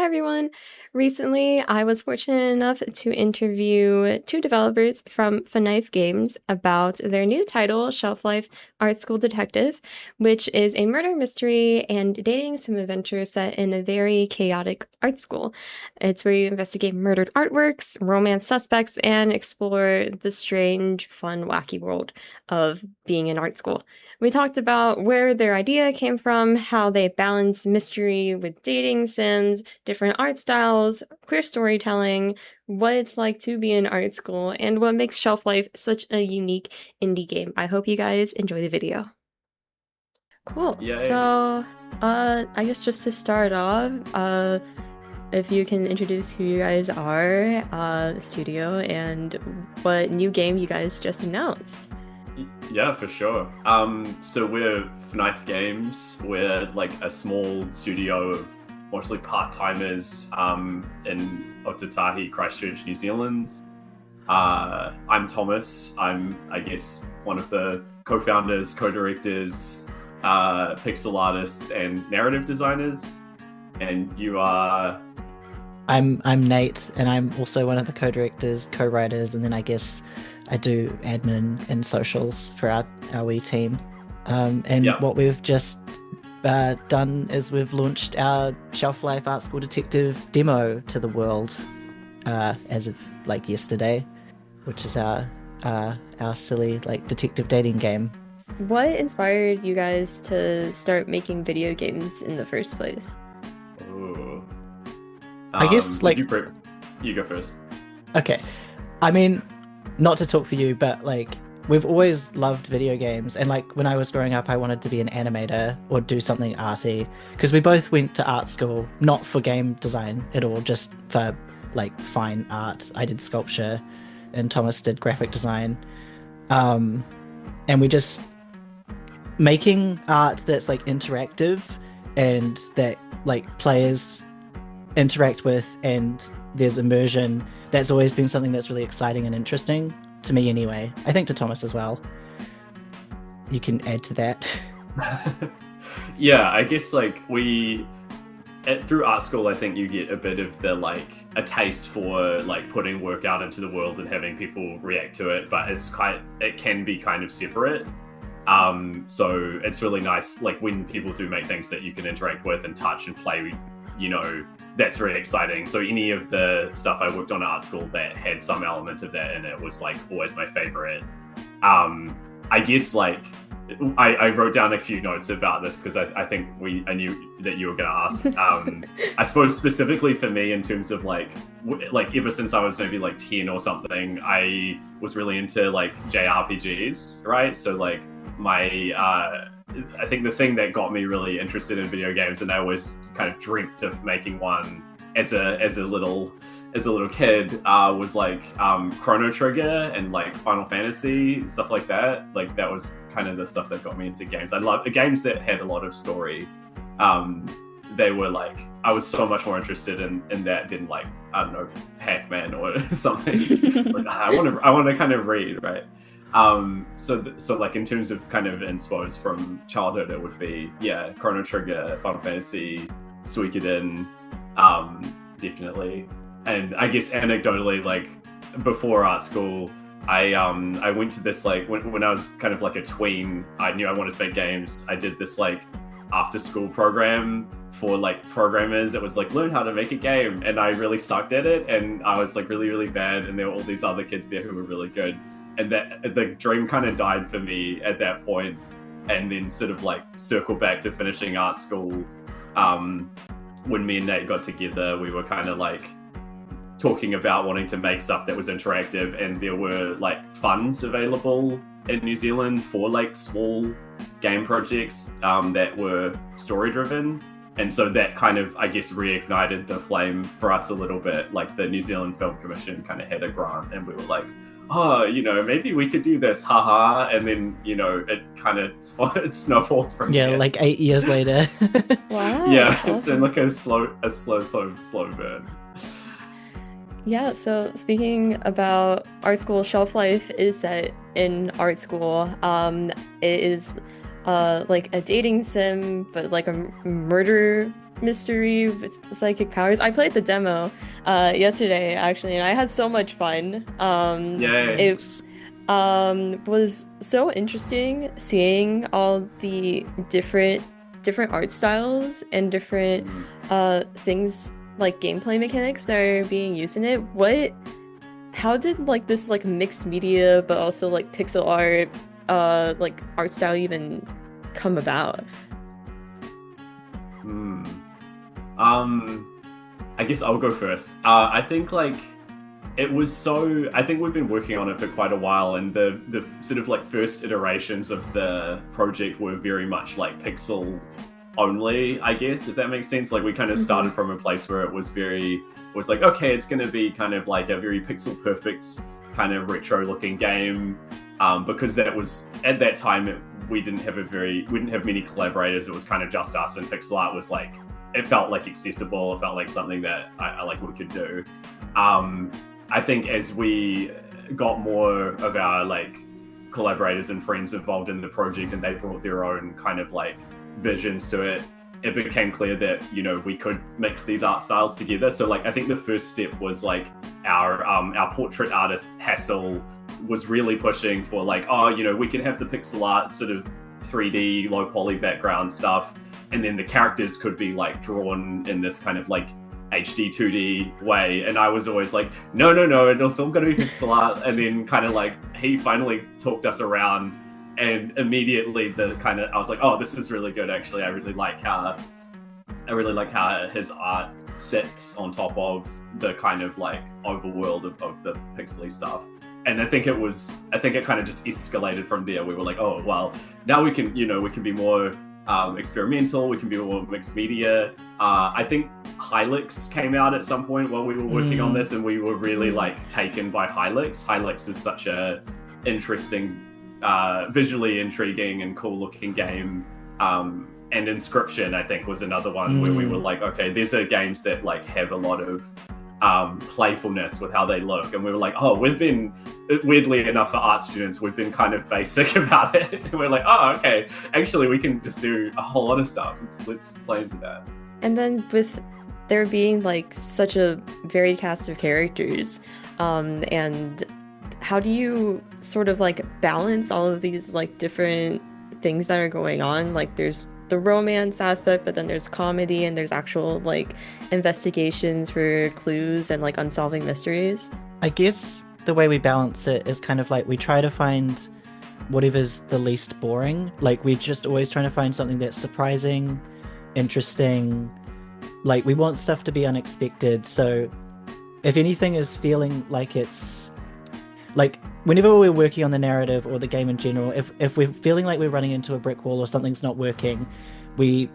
Hi everyone. Recently, I was fortunate enough to interview two developers from Fnife Games about their new title, ShelfLife Art School Detective, which is a murder mystery and dating sim adventure set in a very chaotic art school. It's where you investigate murdered artworks, romance suspects, and explore the strange, fun, wacky world of being in art school. We talked about where their idea came from, how they balance mystery with dating sims, different art styles, queer storytelling, what it's like to be in art school, and what makes Shelf Life such a unique indie game. I hope you guys enjoy the video. Cool. Yay. I guess just to start off, if you can introduce who you guys are, the studio, and what new game you guys just announced. Yeah, for sure. So we're Fnife Games. We're like a small studio of mostly part-timers in Otatahi, Christchurch, New Zealand. I'm Thomas. I'm, I guess, one of the co-founders, co-directors, pixel artists, and narrative designers. And you are, I'm Nate, and I'm also one of the co-directors, co-writers, and then I guess I do admin and socials for our wee team. And yeah. what we've just done is we've launched our Shelf Life Art School Detective demo to the world as of like yesterday, which is our silly like detective dating game. What inspired you guys to start making video games in the first place? Ooh. I guess Did like you You go first. okay, I mean, not to talk for you, but like we've always loved video games, and like when I was growing up I wanted to be an animator or do something arty, because we both went to art school, not for game design at all, just for like fine art. I did sculpture and Thomas did graphic design. And we just making art that's like interactive and that like players interact with, and there's immersion. That's always been something that's really exciting and interesting to me anyway. I think to Thomas as well. You can add to that. Yeah, I guess like through art school, I think you get a bit of the like a taste for like putting work out into the world and having people react to it, but it can be kind of separate. So it's really nice like when people do make things that you can interact with and touch and play, that's very exciting. So any of the stuff I worked on at art school that had some element of that in it was like always my favorite. I guess like I wrote down a few notes about this because I think I knew that you were going to ask. I suppose specifically for me in terms of like ever since I was maybe like 10 or something, I was really into like JRPGs, right? So like I think the thing that got me really interested in video games, and I always kind of dreamt of making one as a little kid, was like Chrono Trigger and like Final Fantasy, stuff like that. Like that was kind of the stuff that got me into games. I love games that had a lot of story. They were like, I was so much more interested in that than like, I don't know, Pac-Man or something. Like I want to kind of read, right? So like in terms of kind of inspos from childhood, it would be Chrono Trigger, Final Fantasy, Suikoden, definitely. And I guess anecdotally, like before art school, I went to this like when I was kind of like a tween, I knew I wanted to make games. I did this like after school program for like programmers. It was like learn how to make a game, and I really sucked at it, and I was like really really bad, and there were all these other kids there who were really good, and that the dream kind of died for me at that point. And then sort of like circle back to finishing art school. When me and Nate got together, we were kind of like talking about wanting to make stuff that was interactive, and there were like funds available in New Zealand for like small game projects that were story driven. And so that kind of, I guess, reignited the flame for us a little bit. Like the New Zealand Film Commission kind of had a grant, and we were like, oh, maybe we could do this, haha. And then, it kind of snowballed from there. Like 8 years later. Wow, Yeah, that's it's been awesome. like a slow burn. Yeah, so speaking about art school, Shelf Life is set in art school. It is like a dating sim, but like a murder mystery with psychic powers. I played the demo yesterday actually, and I had so much fun. It Yes. was so interesting seeing all the different art styles and different Mm. things like gameplay mechanics that are being used in it. How did like this like mixed media but also like pixel art like art style even come about? Mm. I guess I'll go first. I think like it was so. I think we've been working on it for quite a while, and the sort of like first iterations of the project were very much like pixel only, I guess, if that makes sense. Like we kind of Mm-hmm. started from a place where it was like, okay, it's going to be kind of like a very pixel perfect kind of retro looking game, because that was at that time we didn't have many collaborators. It was kind of just us, and pixel art was like, it felt like accessible. It felt like something that I like we could do. Um, I think as we got more of our like collaborators and friends involved in the project, and they brought their own kind of like visions to it, it became clear that we could mix these art styles together. So like I think the first step was like our portrait artist Hassel was really pushing for like, we can have the pixel art sort of 3D low poly background stuff, and then the characters could be like drawn in this kind of like HD 2D way. And I was always like, no, it's all going to be pixel art. And then kind of like he finally talked us around, and immediately I was like, oh, this is really good. Actually, I really like how his art sits on top of the kind of like overworld of the pixely stuff. And I think it kind of just escalated from there. We were like, oh well, now we can be more experimental. We can be more mixed media. I think Hylix came out at some point while we were working on this, and we were really like taken by Hylix. Hylix is such a interesting, visually intriguing and cool looking game. And Inscription, I think, was another one where we were like, okay, these are games that like have a lot of playfulness with how they look, and we were like, oh, we've been, weirdly enough, for art students, we've been kind of basic about it. And we're like, oh, okay, actually we can just do a whole lot of stuff. Let's play into that. And then with there being like such a varied cast of characters, and how do you sort of like balance all of these like different things that are going on? Like there's the romance aspect, but then there's comedy and there's actual like investigations for clues and like unsolving mysteries. I guess the way we balance it is kind of like we try to find whatever's the least boring. Like we're just always trying to find something that's surprising, interesting. Like we want stuff to be unexpected. So if anything is feeling like it's like whenever we're working on the narrative or the game in general, if we're feeling like we're running into a brick wall or something's not working, we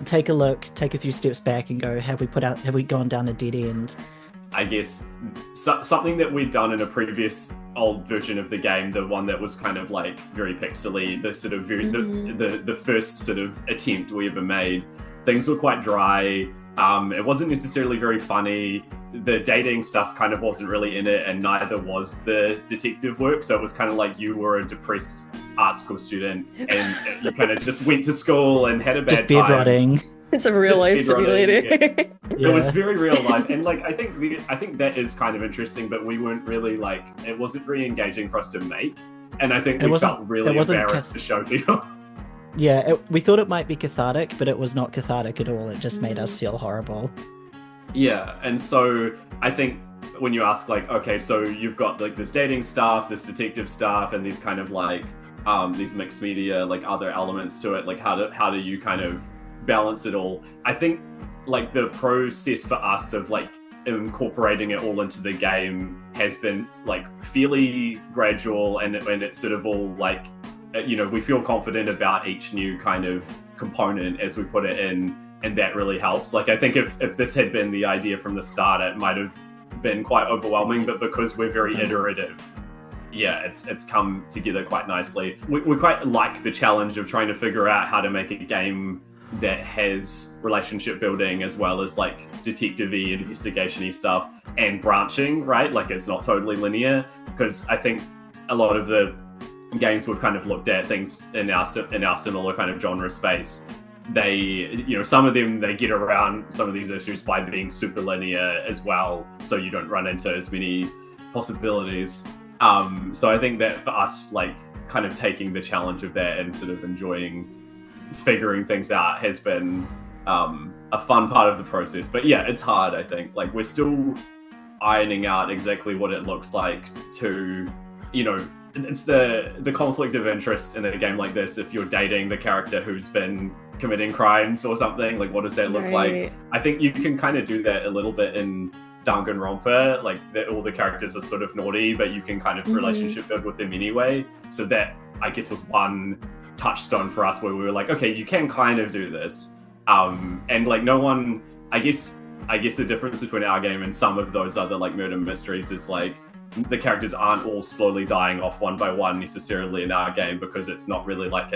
take a look, take a few steps back and go, have we gone down a dead end? I guess something that we'd done in a previous old version of the game, the one that was kind of like very pixely, the sort of the first sort of attempt we ever made, things were quite dry. It wasn't necessarily very funny. The dating stuff kind of wasn't really in it, and neither was the detective work. So it was kind of like you were a depressed art school student, and you kind of just went to school and had a bad just bed time. rotting. It's a real life simulator. Yeah. It was very real life, and like I think that is kind of interesting, but we weren't really like, it wasn't very engaging for us to make, and I think we felt really embarrassed to show people. Yeah, we thought it might be cathartic, but it was not cathartic at all. It just made us feel horrible. Yeah, and so I think when you ask like, okay, so you've got like this dating stuff, this detective stuff, and these kind of like these mixed media like other elements to it, like how do you kind of balance it all? I think like the process for us of like incorporating it all into the game has been like fairly gradual, and it's sort of all like, we feel confident about each new kind of component as we put it in, and that really helps. Like I think if this had been the idea from the start, it might have been quite overwhelming, but because we're very iterative, yeah, it's come together quite nicely. We quite like the challenge of trying to figure out how to make a game that has relationship building as well as like detective-y, investigation-y stuff, and branching, right? Like it's not totally linear, because I think a lot of the games we've kind of looked at, things in our similar kind of genre space, some of them, they get around some of these issues by being super linear as well, so you don't run into as many possibilities. So I think that for us, like, kind of taking the challenge of that and sort of enjoying figuring things out has been a fun part of the process. But yeah, it's hard, I think. Like, we're still ironing out exactly what it looks like to, it's the conflict of interest in a game like this. If you're dating the character who's been committing crimes or something, like, what does that look like? I think you can kind of do that a little bit in Danganronpa, like, that all the characters are sort of naughty, but you can kind of relationship build with them anyway. So that, I guess, was one touchstone for us where we were like, okay, you can kind of do this. And like, no one, I guess the difference between our game and some of those other like murder mysteries is like, the characters aren't all slowly dying off one by one necessarily in our game, because it's not really like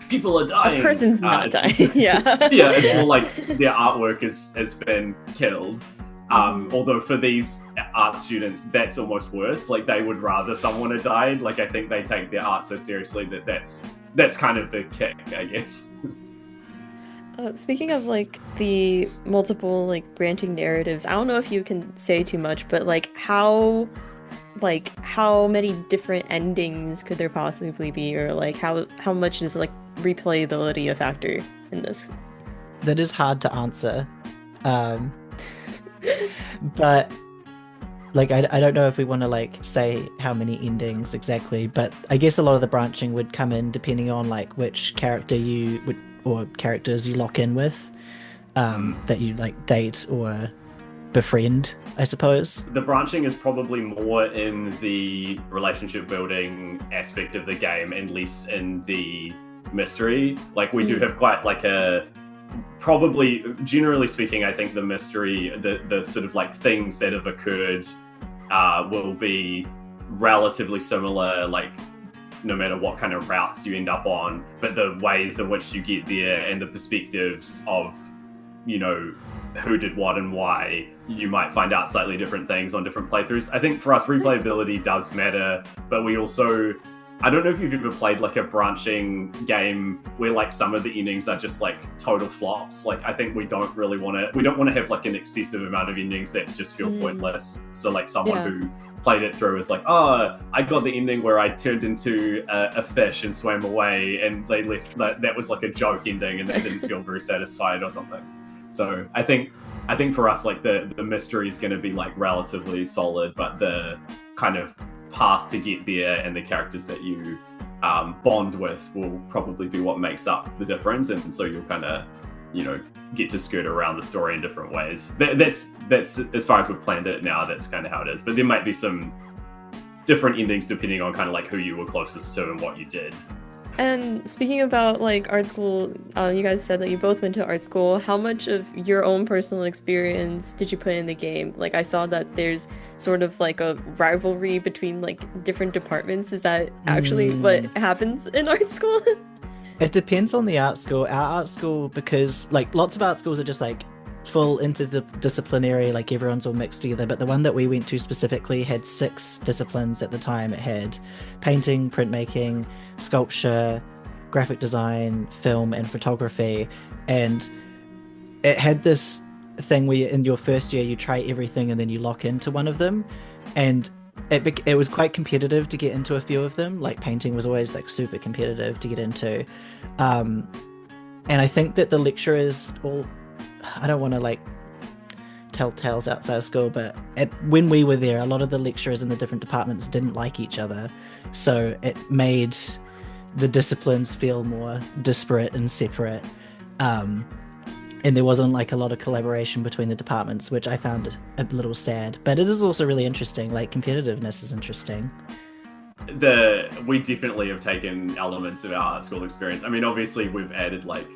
people are dying. A person's not dying. Yeah. Yeah, it's more like their artwork has been killed. Although for these art students, that's almost worse. Like, they would rather someone had died. Like, I think they take their art so seriously that's kind of the kick, I guess. Speaking of like the multiple like branching narratives, I don't know if you can say too much, but how many different endings could there possibly be, or like how much is like replayability a factor in this? That is hard to answer. But like, I don't know if we want to like say how many endings exactly, but I guess a lot of the branching would come in depending on like which character or characters you lock in with, that you like date or befriend, I suppose. The branching is probably more in the relationship building aspect of the game and less in the mystery. Like, we do have quite like probably, generally speaking, I think the mystery, the sort of like things that have occurred will be relatively similar, like, no matter what kind of routes you end up on, but the ways in which you get there and the perspectives of, who did what and why, you might find out slightly different things on different playthroughs. I think for us, replayability does matter, but we also, I don't know if you've ever played like a branching game where like some of the endings are just like total flops. Like, I think we don't want to have like an excessive amount of endings that just feel pointless. So like someone who played it through is like, oh, I got the ending where I turned into a fish and swam away, and they left, that was like a joke ending and they didn't feel very satisfied or something. So I think for us, like, the mystery is going to be like relatively solid, but the kind of path to get there and the characters that you bond with will probably be what makes up the difference. And so you'll kind of, get to skirt around the story in different ways. That's as far as we've planned it now, that's kind of how it is. But there might be some different endings depending on kind of like who you were closest to and what you did. And speaking about like art school, you guys said that you both went to art school. How much of your own personal experience did you put in the game? Like, I saw that there's sort of like a rivalry between like different departments. Is that actually what happens in art school? It depends on the art school. Our art school, because like lots of art schools are just like full interdisciplinary, like everyone's all mixed together, but the one that we went to specifically had 6 disciplines at the time. It had painting, printmaking, sculpture, graphic design, film, and photography. And it had this thing where in your first year you try everything and then you lock into one of them, and it was quite competitive to get into a few of them. Like, painting was always like super competitive to get into, and I think that the lecturers all, I don't want to like tell tales outside of school, but when we were there, a lot of the lecturers in the different departments didn't like each other, so it made the disciplines feel more disparate and separate, and there wasn't like a lot of collaboration between the departments, which I found a little sad. But it is also really interesting. Like, competitiveness is interesting. We definitely have taken elements of our art school experience. I mean, obviously we've added like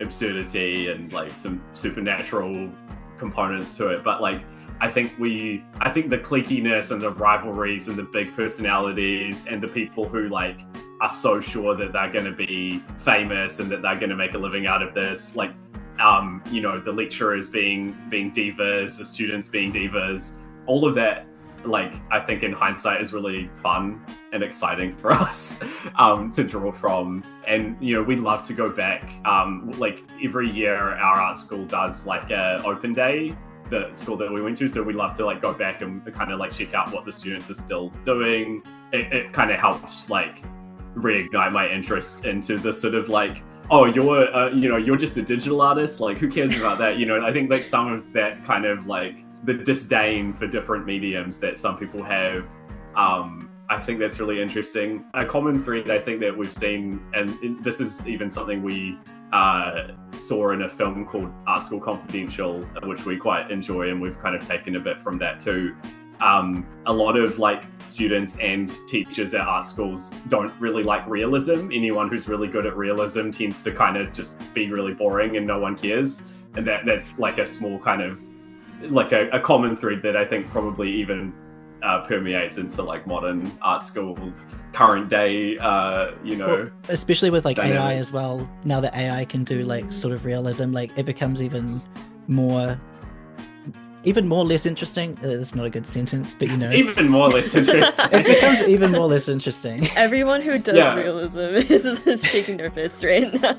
absurdity and like some supernatural components to it, but like I think the cliquiness and the rivalries and the big personalities and the people who like are so sure that they're going to be famous and that they're going to make a living out of this, like the lecturers being divas, the students being divas, all of that like I think in hindsight is really fun and exciting for us to draw from. And we'd love to go back. Like every year our art school does like a open day, the school that we went to, so we'd love to like go back and kind of like check out what the students are still doing. It kind of helps like reignite my interest into the sort of like, oh, you're just a digital artist, like who cares about that? I think like some of that kind of like the disdain for different mediums that some people have, I think that's really interesting. A common thread I think that we've seen, and this is even something we saw in a film called Art School Confidential, which we quite enjoy, and we've kind of taken a bit from that too. A lot of like students and teachers at art schools don't really like realism. Anyone who's really good at realism tends to kind of just be really boring and no one cares. And that's like a small kind of like a common thread that I think probably even permeates into like modern art school, current day, Well, especially with like dynamics. AI as well. Now that AI can do like sort of realism, like it becomes even more less interesting. That's not a good sentence, but even more less interesting. it becomes even more less interesting. Everyone who does realism is shaking their fist right now.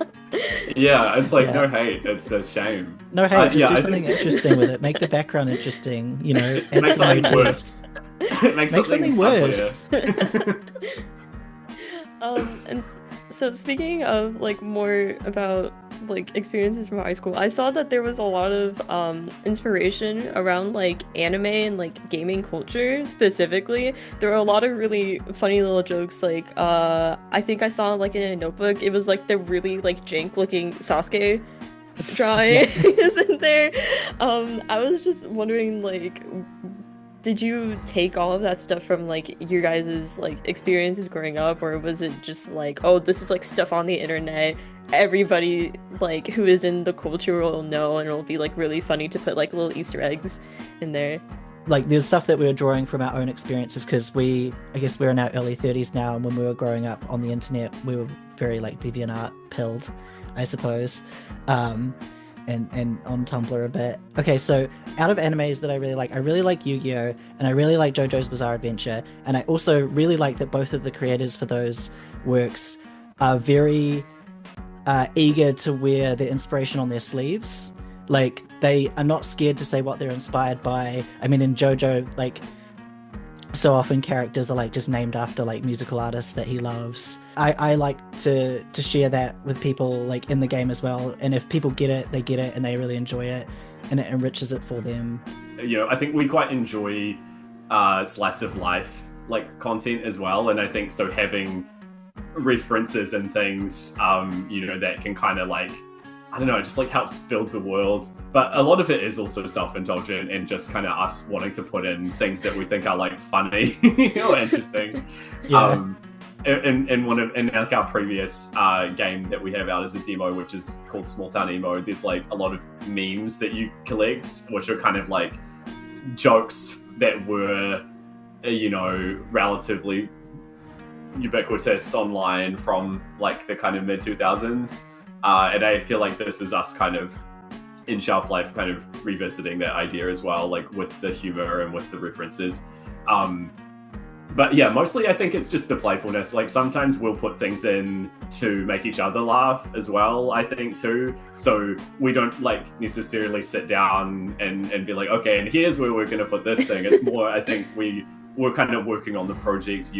Yeah, it's like Yeah. no hate, it's a shame. No, hey, just do I something think- interesting with it. Make the background interesting. Add Make some something motifs. worse. Make something worse. And so speaking of like more about like experiences from high school, I saw that there was a lot of inspiration around like anime and like gaming culture specifically. There were a lot of really funny little jokes. Like I think I saw like in a notebook, it was like the really like jank looking Sasuke drawing isn't there. I was just wondering, like, did you take all of that stuff from like your guys' like experiences growing up, or was it just like, oh, this is like stuff on the internet, everybody like who is in the culture will know, and it'll be like really funny to put like little Easter eggs in there? Like there's stuff that we were drawing from our own experiences, because I guess we're in our early 30s now, and when we were growing up on the internet we were very like DeviantArt pilled, I suppose, and on Tumblr a bit. Okay, so out of animes that I really like Yu-Gi-Oh! And I really like JoJo's Bizarre Adventure, and I also really like that both of the creators for those works are very eager to wear their inspiration on their sleeves. Like they are not scared to say what they're inspired by. I mean, in JoJo, like so often characters are like just named after like musical artists that he loves. I like to share that with people like in the game as well, and if people get it, they get it and they really enjoy it, and it enriches it for them. I think we quite enjoy slice of life like content as well, and I think so having references and things that can kind of like, I don't know, it just like helps build the world. But a lot of it is also self-indulgent and just kind of us wanting to put in things that we think are like funny or interesting. Yeah. In like our previous game that we have out as a demo, which is called Small Town Emo, there's like a lot of memes that you collect, which are kind of like jokes that were, relatively ubiquitous online from like the kind of mid 2000s. And I feel like this is us kind of in ShelfLife kind of revisiting that idea as well, like with the humor and with the references. But yeah, mostly I think it's just the playfulness. Like sometimes we'll put things in to make each other laugh as well, I think too. So we don't like necessarily sit down and be like, okay, and here's where we're going to put this thing. It's more, I think we're kind of working on the project,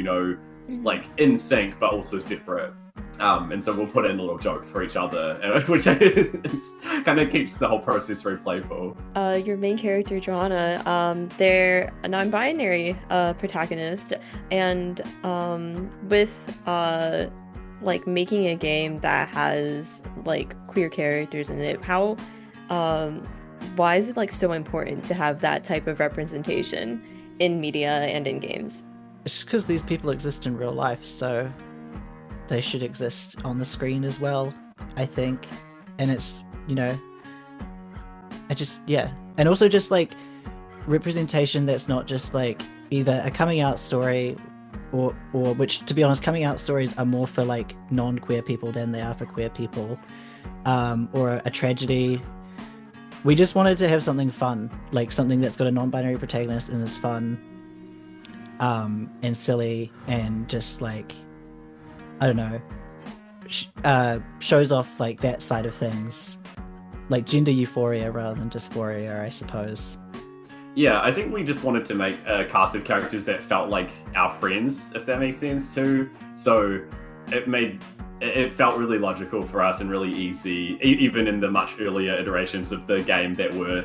like in sync, but also separate. And so we'll put in little jokes for each other, which is, kind of keeps the whole process very playful. Your main character, Joanna, they're a non-binary protagonist, and with like making a game that has like queer characters in it, how why is it like so important to have that type of representation in media and in games? It's just because these people exist in real life, so they should exist on the screen as well, I think. And it's, and also just like representation that's not just like either a coming out story or which, to be honest, coming out stories are more for like non-queer people than they are for queer people, or a tragedy. We just wanted to have something fun, like something that's got a non-binary protagonist and is fun, and silly, and just like, I don't know, shows off like that side of things, like gender euphoria rather than dysphoria, I suppose. Yeah, I think we just wanted to make a cast of characters that felt like our friends, if that makes sense too. So it felt really logical for us and really easy, even in the much earlier iterations of the game that were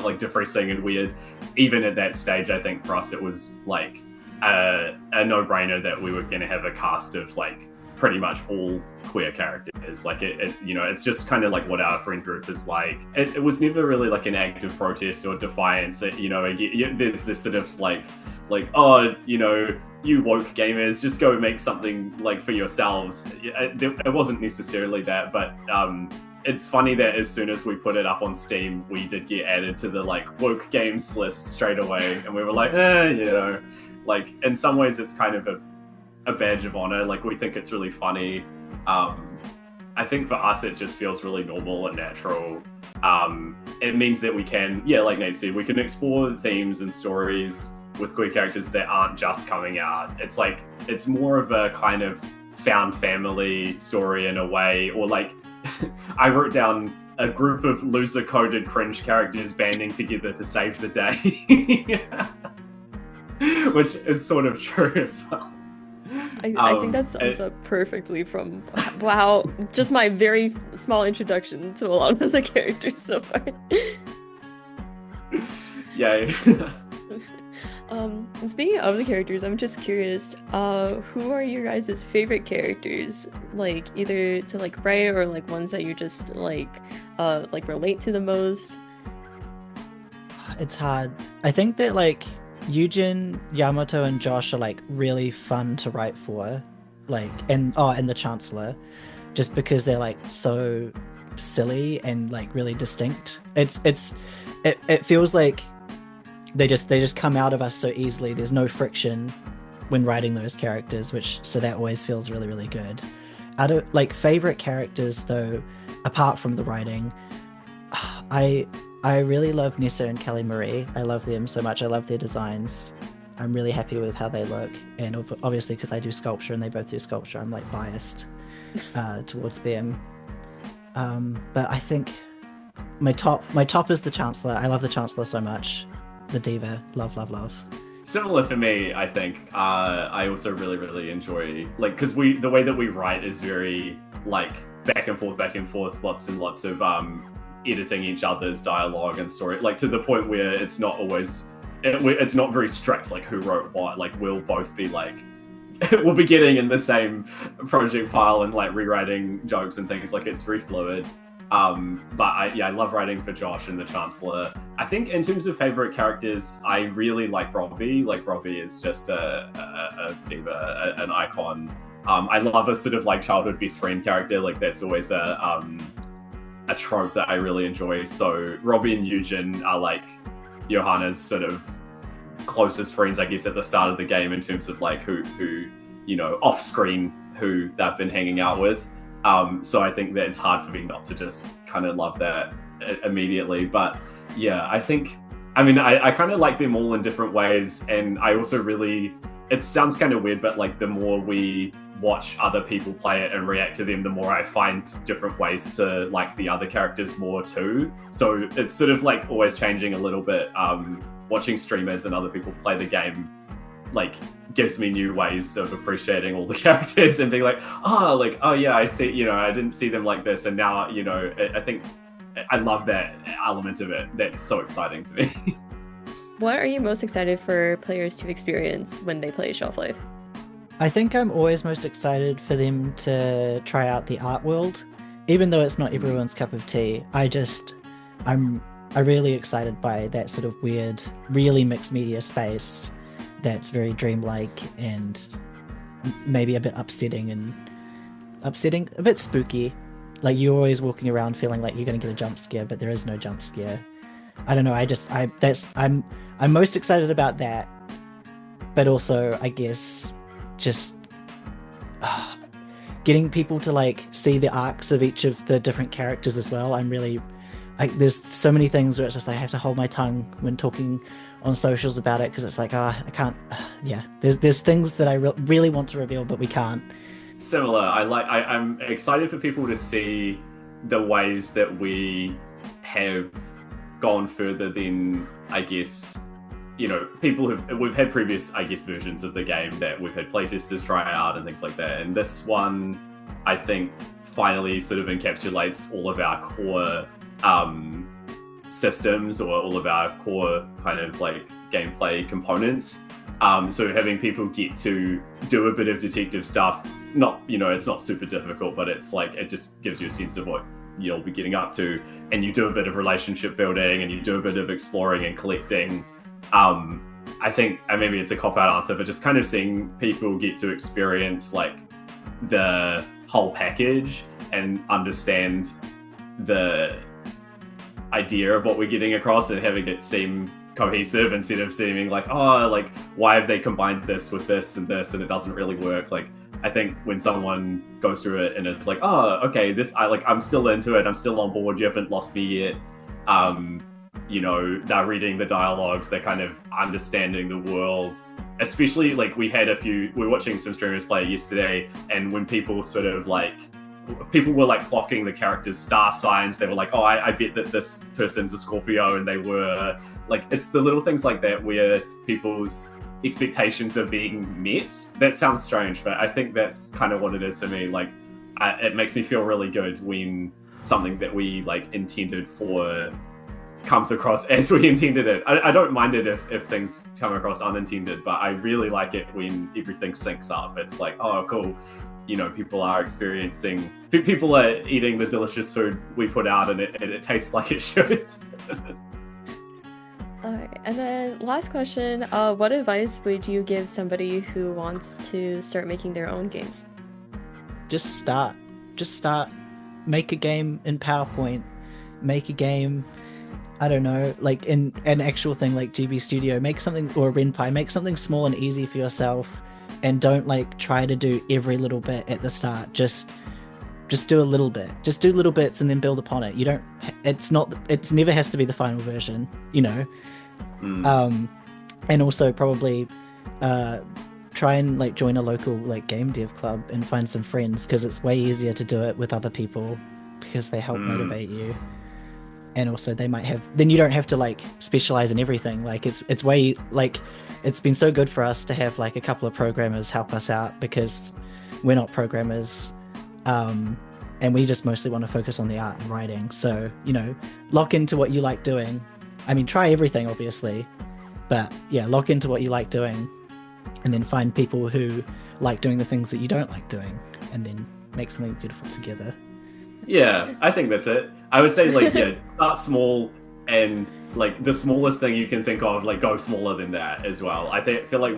like depressing and weird. Even at that stage, I think for us it was like a no-brainer that we were going to have a cast of like pretty much all queer characters. Like it's just kind of like what our friend group is like. It was never really like an act of protest or defiance. There's this sort of like, oh, you woke gamers, just go make something like for yourselves. It wasn't necessarily that, but it's funny that as soon as we put it up on Steam, we did get added to the like woke games list straight away, and we were like, like in some ways it's kind of a badge of honor. Like we think it's really funny. I think for us it just feels really normal and natural. It means that we can, like Nate said, we can explore themes and stories with queer characters that aren't just coming out. It's like it's more of a kind of found family story in a way, or like I wrote down a group of loser coded cringe characters banding together to save the day. Which is sort of true as well. I think that sums up perfectly from, wow, just my very small introduction to a lot of the characters so far. Yeah. Speaking of the characters, I'm just curious, who are your guys' favorite characters? Like either to like write or like ones that you just like relate to the most? It's hard. I think that like Eugen, Yamato, and Josh are like really fun to write for, like, and the Chancellor, just because they're like so silly and like really distinct. It feels like they just come out of us so easily. There's no friction when writing those characters, so that always feels really, really good. Out of like favorite characters though, apart from the writing, I really love Nessa and Kelly Marie. I love them so much. I love their designs. I'm really happy with how they look, and obviously because I do sculpture and they both do sculpture, I'm like biased towards them. But I think my top is the Chancellor. I love the Chancellor so much. The diva, love. Similar for me, I think. I also really, really enjoy, like, because the way that we write is very like back and forth, lots and lots of editing each other's dialogue and story, like to the point where it's not always, it's not very strict, like who wrote what. Like we'll both be like, we'll be getting in the same project file and like rewriting jokes and things. Like it's very fluid. But I love writing for Josh and the Chancellor. I think in terms of favorite characters, I really like Robbie. Like Robbie is just a diva, an icon. I love a sort of like childhood best friend character. Like that's always a trope that I really enjoy. So Robbie and Eugen are like Johanna's sort of closest friends, I guess, at the start of the game in terms of like who off screen who they've been hanging out with. So I think that it's hard for me not to just kind of love that immediately. But yeah, I kind of like them all in different ways. And I also really, it sounds kind of weird, but like the more we watch other people play it and react to them, the more I find different ways to like the other characters more too. So it's sort of like always changing a little bit. Watching streamers and other people play the game like gives me new ways of appreciating all the characters and being like, oh yeah, I see, I didn't see them like this, and now, I think I love that element of it. That's so exciting to me. What are you most excited for players to experience when they play ShelfLife? I think I'm always most excited for them to try out the art world, even though it's not everyone's cup of tea. I'm really excited by that sort of weird, really mixed media space that's very dreamlike and maybe a bit upsetting, a bit spooky. Like you're always walking around feeling like you're going to get a jump scare, but there is no jump scare. I don't know. I'm most excited about that, but also I guess just getting people to like see the arcs of each of the different characters as well. I'm there's so many things where it's just like I have to hold my tongue when talking on socials about it because it's like, I can't. Yeah, there's things that I really want to reveal, but we can't. Similar. I'm excited for people to see the ways that we have gone further than, I guess, we've had previous, I guess, versions of the game that we've had playtesters try out and things like that. And this one, I think, finally sort of encapsulates all of our core systems or all of our core kind of like gameplay components. So having people get to do a bit of detective stuff, it's not super difficult, but it's like, it just gives you a sense of what you'll be getting up to, and you do a bit of relationship building and you do a bit of exploring and collecting. I think, and maybe it's a cop-out answer, but just kind of seeing people get to experience like the whole package and understand the idea of what we're getting across and having it seem cohesive instead of seeming like, oh, like, why have they combined this with this and it doesn't really work. Like, I think when someone goes through it and it's like, oh, okay, I'm still into it, I'm still on board, you haven't lost me yet. They're reading the dialogues, they're kind of understanding the world. Especially like we were watching some streamers play yesterday, and when people were like clocking the characters' star signs, they were like, oh, I bet that this person's a Scorpio, and they were like, it's the little things like that where people's expectations are being met. That sounds strange, but I think that's kind of what it is for me. Like, it makes me feel really good when something that we like intended for comes across as we intended it. I don't mind it if things come across unintended, but I really like it when everything syncs up. It's like, oh, cool. People are eating the delicious food we put out, and it tastes like it should. Alright, and then last question, what advice would you give somebody who wants to start making their own games? Just start. Make a game in PowerPoint. Make a game, I don't know, like in an actual thing like GB Studio. Make something, or RenPy, make something small and easy for yourself, and don't like try to do every little bit at the start. Just do a little bit. Just do little bits and then build upon it. It's never has to be the final version, and also probably try and like join a local like game dev club and find some friends, because it's way easier to do it with other people because they help motivate you. And also then you don't have to like specialize in everything. Like it's way, like, it's been so good for us to have like a couple of programmers help us out, because we're not programmers, and we just mostly want to focus on the art and writing. So, lock into what you like doing. I mean, try everything obviously, but yeah, lock into what you like doing, and then find people who like doing the things that you don't like doing, and then make something beautiful together. Yeah, I think that's it. I would say, like, yeah, start small, and like the smallest thing you can think of, like, go smaller than that as well. I feel like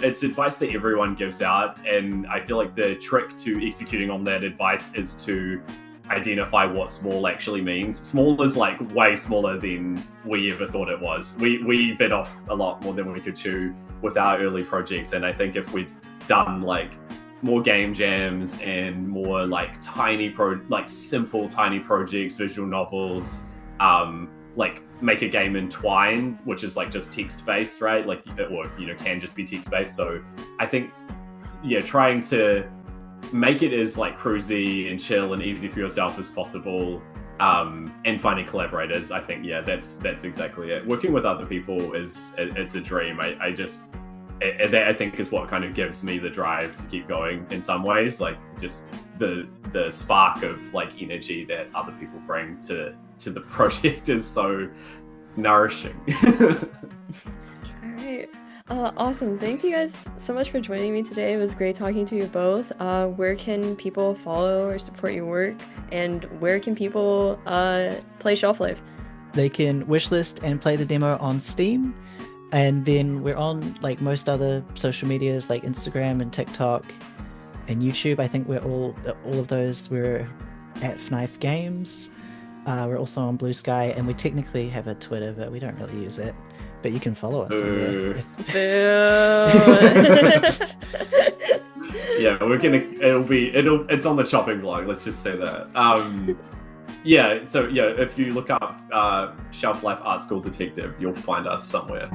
it's advice that everyone gives out, and I feel like the trick to executing on that advice is to identify what small actually means. Small is like way smaller than we ever thought it was. We bit off a lot more than we could chew with our early projects, and I think if we'd done like more game jams and more like simple tiny projects, visual novels, like make a game in Twine, which is like just text based, right? Like, or can just be text based. So I think, yeah, trying to make it as like cruisy and chill and easy for yourself as possible, and finding collaborators. I think, yeah, that's exactly it. Working with other people it's a dream. That I think is what kind of gives me the drive to keep going in some ways. Like, just the spark of like energy that other people bring to the project is so nourishing. All right. Awesome. Thank you guys so much for joining me today. It was great talking to you both. Where can people follow or support your work, and where can people play ShelfLife? They can wishlist and play the demo on Steam. And then we're on like most other social medias like Instagram and TikTok and YouTube. I think we're all of those. We're at Fnife Games. We're also on Blue Sky, and we technically have a Twitter, but we don't really use it. But you can follow us. Yeah, it's on the chopping block. Let's just say that. yeah, so yeah, if you look up Shelf Life Art School Detective, you'll find us somewhere.